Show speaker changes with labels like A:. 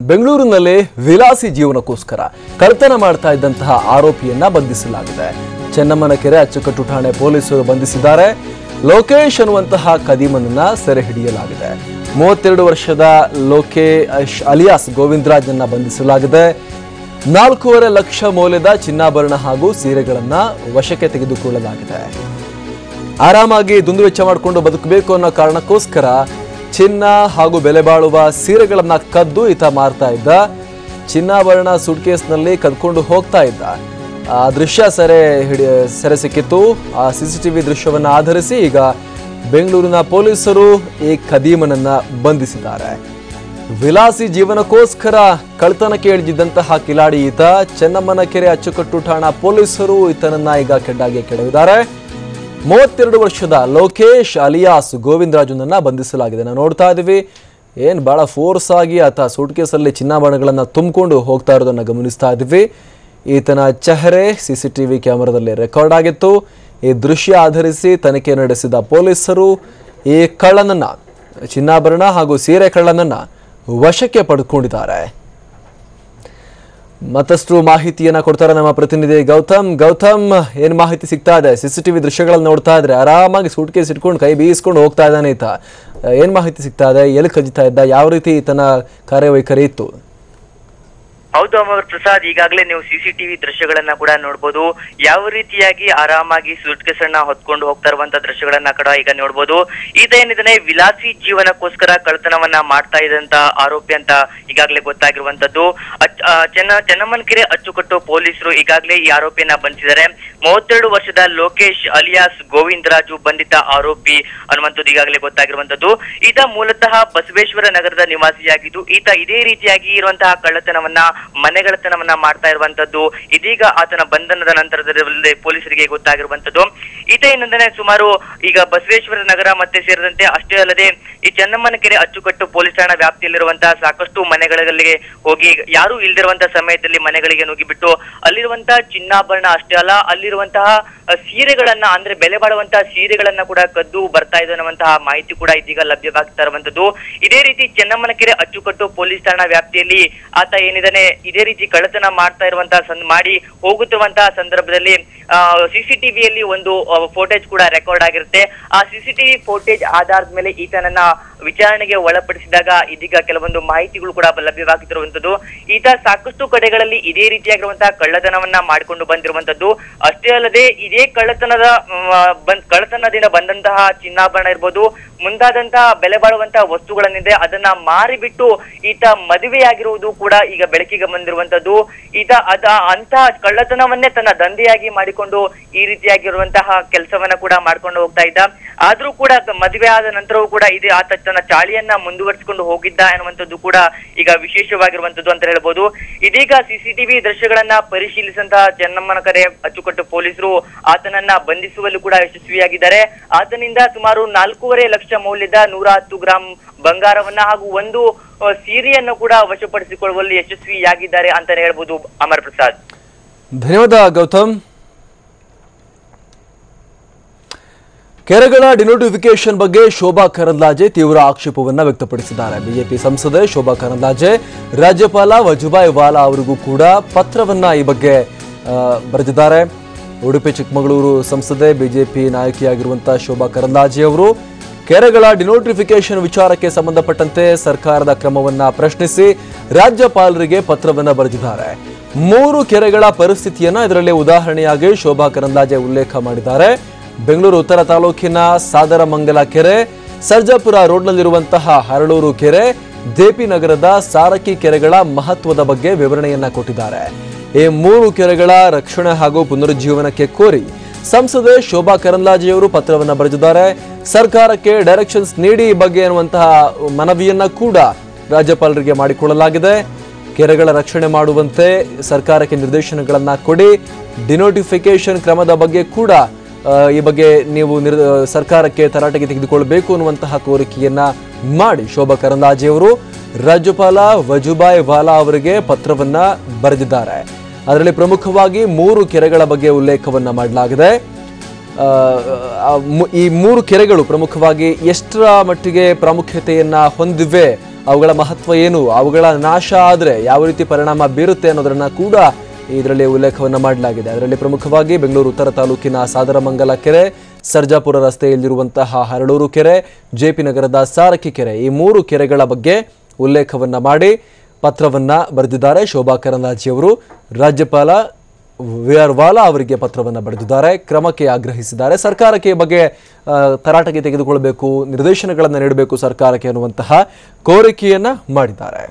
A: ಬೆಂಗಳೂರಿನಲ್ಲಿ ವಿಲಾಸಿ ಜೀವನಕ್ಕೋಸ್ಕರ ಕಳ್ಳತನ ಮಾಡ್ತಾ ಇದ್ದಂತಹ ಆರೋಪಿಯನ್ನ ಬಂಧಿಸಲಾಗಿದೆ. ಚೆನ್ನಮ್ಮನಕೆರೆ ಅಚ್ಚುಕಟ್ಟು ಠಾಣೆ ಪೊಲೀಸರು ಬಂಧಿಸಿದ್ದಾರೆ. ಲೋಕೇಶ್ ಅನ್ನುವಂತಹ ಕದೀಮನನ್ನ ಸೆರೆ ಹಿಡಿಯಲಾಗಿದೆ. 32 ವರ್ಷದ ಲೋಕೇಶ್ ಅಲಿಯಾಸ್ ಗೋವಿಂದರಾಜ್ನನ್ನ ಬಂಧಿಸಲಾಗಿದೆ. 4.5 ಲಕ್ಷ ಮೌಲ್ಯದ ಚಿನ್ನಾಭರಣ ಹಾಗೂ ಸೀರೆಗಳನ್ನ ವಶಕ್ಕೆ ತೆಗೆದುಕೊಳ್ಳಲಾಗಿದೆ. ಆರಾಮಾಗಿ ದುಂದು ವೆಚ್ಚ ಮಾಡಿಕೊಂಡು ಬದುಕಬೇಕು ಅನ್ನೋ ಕಾರಣಕ್ಕೋಸ್ಕರ ಚಿನ್ನ ಹಾಗೂ ಬೆಲೆ ಬಾಳುವ ಸೀರೆಗಳನ್ನ ಕದ್ದು ಈತ ಮಾರ್ತಾ ಇದ್ದ. ಚಿನ್ನಾಭರಣ ಸೂಟ್ಕೇಸ್ನಲ್ಲಿ ಕದ್ಕೊಂಡು ಹೋಗ್ತಾ ಇದ್ದ. ಆ ದೃಶ್ಯ ಸೆರೆ ಸಿಕ್ಕಿತ್ತು. ಆ ಸಿಸಿಟಿವಿ ದೃಶ್ಯವನ್ನು ಆಧರಿಸಿ ಈಗ ಬೆಂಗಳೂರಿನ ಪೊಲೀಸರು ಈ ಕದೀಮನನ್ನ ಬಂಧಿಸಿದ್ದಾರೆ. ವಿಲಾಸಿ ಜೀವನಕ್ಕೋಸ್ಕರ ಕಳ್ಳತನಕ್ಕೆ ಇಳಿದಿದ್ದಂತಹ ಕಿಲಾಡಿ ಈತ. ಚೆನ್ನಮ್ಮನಕೆರೆ ಅಚ್ಚುಕಟ್ಟು ಠಾಣಾ ಪೊಲೀಸರು ಈತನನ್ನ ಈಗ ಕೆಡ್ಡಾಗಿ ಕೆಡವಿದ್ದಾರೆ. 32 ವರ್ಷದ ಲೋಕೇಶ್ ಅಲಿಯಾಸ್ ಗೋವಿಂದರಾಜನನ್ನ ಬಂಧಿಸಲಾಗಿದೆ. ನಾವು ನೋಡ್ತಾ ಇದೀವಿ, ಏನ್ ಬಹಳ ಫೋರ್ಸ್ ಆಗಿ ಆತ ಸೂಟ್ಕೇಸಲ್ಲಿ ಚಿನ್ನಾಭರಣಗಳನ್ನ ತುಂಬಿಕೊಂಡು ಹೋಗ್ತಾ ಇರೋದನ್ನ ಗಮನಿಸ್ತಾ ಇದ್ದೀವಿ. ಈತನ ಚೆಹರೆ ಸಿಸಿಟಿವಿ ಕ್ಯಾಮೆರಾದಲ್ಲಿ ರೆಕಾರ್ಡ್ ಆಗಿತ್ತು. ಈ ದೃಶ್ಯ ಆಧರಿಸಿ ತನಿಖೆ ನಡೆಸಿದ ಪೊಲೀಸರು ಈ ಕಳ್ಳನನ್ನ, ಚಿನ್ನಾಭರಣ ಹಾಗೂ ಸೀರೆ ಕಳ್ಳನನ್ನ ವಶಕ್ಕೆ ಪಡೆದುಕೊಂಡಿದ್ದಾರೆ. ಮತ್ತಷ್ಟು ಮಾಹಿತಿಯನ್ನ ಕೊಡ್ತಾರೆ ನಮ್ಮ ಪ್ರತಿನಿಧಿ ಗೌತಮ್, ಏನ್ ಮಾಹಿತಿ ಸಿಗ್ತಾ ಇದೆ? ಸಿಸಿಟಿವಿ ದೃಶ್ಯಗಳನ್ನ ನೋಡ್ತಾ ಇದ್ರೆ ಆರಾಮಾಗಿ ಸೂಟ್ಕೇಸ್ ಇಟ್ಕೊಂಡು ಕೈ ಬೀಸ್ಕೊಂಡು ಹೋಗ್ತಾ ಇದ್ದಾನೆ ಈತ. ಏನ್ ಮಾಹಿತಿ ಸಿಗ್ತಾ ಇದೆ? ಎಲ್ಲಿ ಕಜಿತಾ ಇದ್ದ? ಯಾವ ರೀತಿ ಈತನ ಕಾರ್ಯವೈಖರಿ ಇತ್ತು?
B: ಹೌದು ಅಮರ್ ಪ್ರಸಾದ್, ಈಗಾಗಲೇ ನೀವು ಸಿಸಿಟಿವಿ ದೃಶ್ಯಗಳನ್ನ ಕೂಡ ನೋಡಬಹುದು. ಯಾವ ರೀತಿಯಾಗಿ ಆರಾಮಾಗಿ ಸೂಟ್ಕೇಸ್ ಅನ್ನ ಹೊತ್ಕೊಂಡು ಹೋಗ್ತಾ ಇರುವಂತ ದೃಶ್ಯಗಳನ್ನ ಕೂಡ ಈಗ ನೋಡಬಹುದು. ಈತ ಏನಿದಾನೆ ವಿಲಾಸಿ ಜೀವನಕ್ಕೋಸ್ಕರ ಕಳ್ಳತನವನ್ನ ಮಾಡ್ತಾ ಇದ್ದಂತ ಆರೋಪಿ ಅಂತ ಈಗಾಗಲೇ ಗೊತ್ತಾಗಿರುವಂತದ್ದು. ಚೆನ್ನಮ್ಮನಕೆರೆ ಅಚ್ಚುಕಟ್ಟು ಪೊಲೀಸರು ಈಗಾಗಲೇ ಈ ಆರೋಪಿಯನ್ನ ಬಂಧಿಸಿದ್ದಾರೆ. 32 ವರ್ಷದ ಲೋಕೇಶ್ ಅಲಿಯಾಸ್ ಗೋವಿಂದರಾಜು ಬಂಧಿತ ಆರೋಪಿ ಅನ್ನುವಂಥದ್ದು ಈಗಾಗಲೇ ಗೊತ್ತಾಗಿರುವಂತದ್ದು. ಈತ ಮೂಲತಃ ಬಸವೇಶ್ವರ ನಗರದ ನಿವಾಸಿಯಾಗಿದ್ದು ಈತ ಇದೇ ರೀತಿಯಾಗಿ ಇರುವಂತಹ ಕಳ್ಳತನವನ್ನ, ಮನೆಗಳತನವನ್ನ ಮಾಡ್ತಾ ಇರುವಂತದ್ದು ಇದೀಗ ಆತನ ಬಂಧನದ ನಂತರದಲ್ಲಿ ಪೊಲೀಸರಿಗೆ ಗೊತ್ತಾಗಿರುವಂತದ್ದು. ಈತ ಏನಂದ್ರೆ ಸುಮಾರು ಈಗ ಬಸವೇಶ್ವರ ನಗರ ಮತ್ತೆ ಸೇರಿದಂತೆ ಅಷ್ಟೇ ಅಲ್ಲದೆ ಈ ಚೆನ್ನಮ್ಮನಕೆರೆ ಅಚ್ಚುಕಟ್ಟು ಪೊಲೀಸ್ ಠಾಣಾ ವ್ಯಾಪ್ತಿಯಲ್ಲಿರುವಂತಹ ಸಾಕಷ್ಟು ಮನೆಗಳಿಗೆ ಹೋಗಿ ಯಾರು ಇಲ್ದಿರುವಂತಹ ಸಮಯದಲ್ಲಿ ಮನೆಗಳಿಗೆ ನುಗ್ಗಿಬಿಟ್ಟು ಅಲ್ಲಿರುವಂತಹ ಚಿನ್ನಾಭರಣ ಅಷ್ಟೇ ಅಲ್ಲ, ಅಲ್ಲಿರುವಂತಹ ಸೀರೆಗಳನ್ನ, ಅಂದ್ರೆ ಬೆಲೆ ಬಾಳುವಂತಹ ಸೀರೆಗಳನ್ನ ಕೂಡ ಕದ್ದು ಬರ್ತಾ ಇದೆ ಅನ್ನುವಂತಹ ಮಾಹಿತಿ ಕೂಡ ಇದೀಗ ಲಭ್ಯವಾಗ್ತಾ ಇರುವಂತದ್ದು. ಇದೇ ರೀತಿ ಚೆನ್ನಮ್ಮನಕೆರೆ ಅಚ್ಚುಕಟ್ಟು ಪೊಲೀಸ್ ಠಾಣಾ ವ್ಯಾಪ್ತಿಯಲ್ಲಿ ಆತ ಏನಿದಾನೆ ಇದೇ ರೀತಿ ಕಳ್ಳತನ ಮಾಡ್ತಾ ಇರುವಂತಹ ಮಾಡಿ ಹೋಗುತ್ತಿರುವಂತಹ ಸಂದರ್ಭದಲ್ಲಿ ಸಿಸಿಟಿವಿಯಲ್ಲಿ ಒಂದು ಫೋಟೇಜ್ ಕೂಡ ರೆಕಾರ್ಡ್ ಆಗಿರುತ್ತೆ. ಆ ಸಿಸಿಟಿವಿ ಫೋಟೇಜ್ ಆಧಾರದ ಮೇಲೆ ಈತನನ್ನ ವಿಚಾರಣೆಗೆ ಒಳಪಡಿಸಿದಾಗ ಇದೀಗ ಕೆಲವೊಂದು ಮಾಹಿತಿಗಳು ಕೂಡ ಲಭ್ಯವಾಗುತ್ತಿರುವಂತದ್ದು. ಈತ ಸಾಕಷ್ಟು ಕಡೆಗಳಲ್ಲಿ ಇದೇ ರೀತಿಯಾಗಿರುವಂತಹ ಕಳ್ಳತನವನ್ನ ಮಾಡಿಕೊಂಡು ಬಂದಿರುವಂತದ್ದು. ಅಷ್ಟೇ ಅಲ್ಲದೆ ಇದೇ ಕಳ್ಳತನದಿಂದ ಬಂದಂತಹ ಚಿನ್ನಾಭರಣ ಇರ್ಬೋದು, ಮುಂದಾದಂತಹ ಬೆಲೆ ಬಾಳುವಂತಹ ವಸ್ತುಗಳನ್ನಿದೆ ಅದನ್ನ ಮಾರಿಬಿಟ್ಟು ಈತ ಮದುವೆಯಾಗಿರುವುದು ಕೂಡ ಈಗ ಬೆಳಕಿಗೆ ಬಂದಿರುವಂತದ್ದು. ಈತ ಅಂತಹ ಕಳ್ಳತನವನ್ನೇ ತನ್ನ ದಂಧೆಯಾಗಿ ಮಾಡಿಕೊಂಡು ಈ ರೀತಿಯಾಗಿರುವಂತಹ ಕೆಲಸವನ್ನ ಕೂಡ ಮಾಡ್ಕೊಂಡು ಹೋಗ್ತಾ ಇದ್ದ. ಆದ್ರೂ ಕೂಡ ಮದುವೆ ಆದ ನಂತರವೂ ಕೂಡ ಇದು ಆತ ತನ್ನ ಚಾಳಿಯನ್ನ ಮುಂದುವರಿಸಿಕೊಂಡು ಹೋಗಿದ್ದ ಎನ್ನುವಂಥದ್ದು ಕೂಡ ಈಗ ವಿಶೇಷವಾಗಿರುವಂತದ್ದು ಅಂತ ಹೇಳ್ಬೋದು. ಇದೀಗ ಸಿಸಿಟಿವಿ ದೃಶ್ಯಗಳನ್ನ ಪರಿಶೀಲಿಸಿದಂತಹ ಚೆನ್ನಮ್ಮನಕೆರೆ ಅಚ್ಚುಕಟ್ಟು ಪೊಲೀಸರು ಆತನನ್ನ ಬಂಧಿಸುವಲ್ಲೂ ಕೂಡ ಯಶಸ್ವಿಯಾಗಿದ್ದಾರೆ. ಆತನಿಂದ ಸುಮಾರು 4.5 ಲಕ್ಷ ಮೌಲ್ಯದ 110 ಗ್ರಾಂ ಬಂಗಾರವನ್ನ ಹಾಗೂ ಒಂದು ಸೀರೆಯನ್ನು ಕೂಡ ವಶಪಡಿಸಿಕೊಳ್ಳುವಲ್ಲಿ ಯಶಸ್ವಿಯಾಗಿದ್ದಾರೆ ಅಂತಾನೆ ಹೇಳ್ಬೋದು. ಅಮರ್ ಪ್ರಸಾದ್,
A: ಧನ್ಯವಾದ ಗೌತಮ್. ಕೆರೆಗಳ ಡಿನೋಟಿಫಿಕೇಶನ್ ಬಗ್ಗೆ ಶೋಭಾ ಕರಂದ್ಲಾಜೆ ತೀವ್ರ ಆಕ್ಷೇಪವನ್ನ ವ್ಯಕ್ತಪಡಿಸಿದ್ದಾರೆ. ಬಿಜೆಪಿ ಸಂಸದೆ ಶೋಭಾ ಕರಂದ್ಲಾಜೆ ರಾಜ್ಯಪಾಲ ವಜುಭಾಯಿ ವಾಲಾ ಅವರಿಗೂ ಕೂಡ ಪತ್ರವನ್ನ ಈ ಬಗ್ಗೆ ಬರೆದಿದ್ದಾರೆ. ಉಡುಪಿ ಚಿಕ್ಕಮಗಳೂರು ಸಂಸದೆ ಬಿಜೆಪಿ ನಾಯಕಿಯಾಗಿರುವಂತಹ ಶೋಭಾ ಕರಂದ್ಲಾಜೆ ಅವರು ಕೆರೆಗಳ ಡಿನೋಟಿಫಿಕೇಶನ್ ವಿಚಾರಕ್ಕೆ ಸಂಬಂಧಪಟ್ಟಂತೆ ಸರ್ಕಾರದ ಕ್ರಮವನ್ನ ಪ್ರಶ್ನಿಸಿ ರಾಜ್ಯಪಾಲರಿಗೆ ಪತ್ರವನ್ನ ಬರೆದಿದ್ದಾರೆ. 3 ಕೆರೆಗಳ ಪರಿಸ್ಥಿತಿಯನ್ನ ಇದರಲ್ಲಿ ಉದಾಹರಣೆಯಾಗಿ ಶೋಭಾ ಕರಂದ್ಲಾಜೆ ಉಲ್ಲೇಖ ಮಾಡಿದ್ದಾರೆ. ಬೆಂಗಳೂರು ಉತ್ತರ ತಾಲೂಕಿನ ಸಾದರಮಂಗಲ ಕೆರೆ, ಸರ್ಜಾಪುರ ರೋಡ್ನಲ್ಲಿರುವಂತಹ ಹರಳೂರು ಕೆರೆ, ದೇಪಿ ನಗರದ ಸಾರಕಿ ಕೆರೆಗಳ ಮಹತ್ವದ ಬಗ್ಗೆ ವಿವರಣೆಯನ್ನ ಕೊಟ್ಟಿದ್ದಾರೆ. ಈ 3 ಕೆರೆಗಳ ರಕ್ಷಣೆ ಹಾಗೂ ಪುನರುಜ್ಜೀವನಕ್ಕೆ ಕೋರಿ ಸಂಸದೆ ಶೋಭಾ ಕರಂದ್ಲಾಜೆಯವರು ಪತ್ರವನ್ನ ಬರೆದಿದ್ದಾರೆ. ಸರ್ಕಾರಕ್ಕೆ ಡೈರೆಕ್ಷನ್ಸ್ ನೀಡಿ ಈ ಬಗ್ಗೆ ಎನ್ನುವಂತಹ ಮನವಿಯನ್ನ ಕೂಡ ರಾಜ್ಯಪಾಲರಿಗೆ ಮಾಡಿಕೊಳ್ಳಲಾಗಿದೆ. ಕೆರೆಗಳ ರಕ್ಷಣೆ ಮಾಡುವಂತೆ ಸರ್ಕಾರಕ್ಕೆ ನಿರ್ದೇಶನಗಳನ್ನ ಕೊಡಿ, ಡಿನೋಟಿಫಿಕೇಶನ್ ಕ್ರಮದ ಬಗ್ಗೆ ಕೂಡ ಈ ಬಗ್ಗೆ ನೀವು ಸರ್ಕಾರಕ್ಕೆ ತರಾಟೆಗೆ ತೆಗೆದುಕೊಳ್ಳಬೇಕು ಅನ್ನುವಂತಹ ಕೋರಿಕೆಯನ್ನ ಮಾಡಿ ಶೋಭಾ ಕರಂದ್ಲಾಜೆಯವರು ರಾಜ್ಯಪಾಲ ವಜುಭಾಯಿ ವಾಲಾ ಅವರಿಗೆ ಪತ್ರವನ್ನ ಬರೆದಿದ್ದಾರೆ. ಅದರಲ್ಲಿ ಪ್ರಮುಖವಾಗಿ 3 ಕೆರೆಗಳ ಬಗ್ಗೆ ಉಲ್ಲೇಖವನ್ನ ಮಾಡಲಾಗಿದೆ. ಈ 3 ಕೆರೆಗಳು ಪ್ರಮುಖವಾಗಿ ಎಷ್ಟರ ಮಟ್ಟಿಗೆ ಪ್ರಾಮುಖ್ಯತೆಯನ್ನ ಹೊಂದಿವೆ ಅವುಗಳ ಮಹತ್ವ ಏನು, ಅವುಗಳ ನಾಶ ಆದರೆ ಯಾವ ರೀತಿ ಪರಿಣಾಮ ಬೀರುತ್ತೆ ಅನ್ನೋದನ್ನ ಕೂಡ ಇದರಲ್ಲಿ ಉಲ್ಲೇಖವನ್ನು ಮಾಡಲಾಗಿದೆ. ಅದರಲ್ಲಿ ಪ್ರಮುಖವಾಗಿ ಬೆಂಗಳೂರು ಉತ್ತರ ತಾಲೂಕಿನ ಸಾದರಮಂಗಲ ಕೆರೆ, ಸರ್ಜಾಪುರ ರಸ್ತೆಯಲ್ಲಿರುವಂತಹ ಹರಳೂರು ಕೆರೆ, ಜೆಪಿ ನಗರದ ಸಾರಕ್ಕಿ ಕೆರೆ, ಈ 3 ಕೆರೆಗಳ ಬಗ್ಗೆ ಉಲ್ಲೇಖವನ್ನ ಮಾಡಿ ಪತ್ರವನ್ನ ಬರೆದಿದ್ದಾರೆ ಶೋಭಾ ಕರಂದ್ಲಾಜೆ ಅವರು. ರಾಜ್ಯಪಾಲ ವಿ.ಆರ್. ವಾಲಾ ಅವರಿಗೆ ಪತ್ರವನ್ನು ಬರೆದಿದ್ದಾರೆ, ಕ್ರಮಕ್ಕೆ ಆಗ್ರಹಿಸಿದ್ದಾರೆ. ಸರ್ಕಾರಕ್ಕೆ ಈ ಬಗ್ಗೆ ತರಾಟೆಗೆ ತೆಗೆದುಕೊಳ್ಳಬೇಕು, ನಿರ್ದೇಶನಗಳನ್ನು ನೀಡಬೇಕು ಸರ್ಕಾರಕ್ಕೆ ಅನ್ನುವಂತಹ ಕೋರಿಕೆಯನ್ನ ಮಾಡಿದ್ದಾರೆ.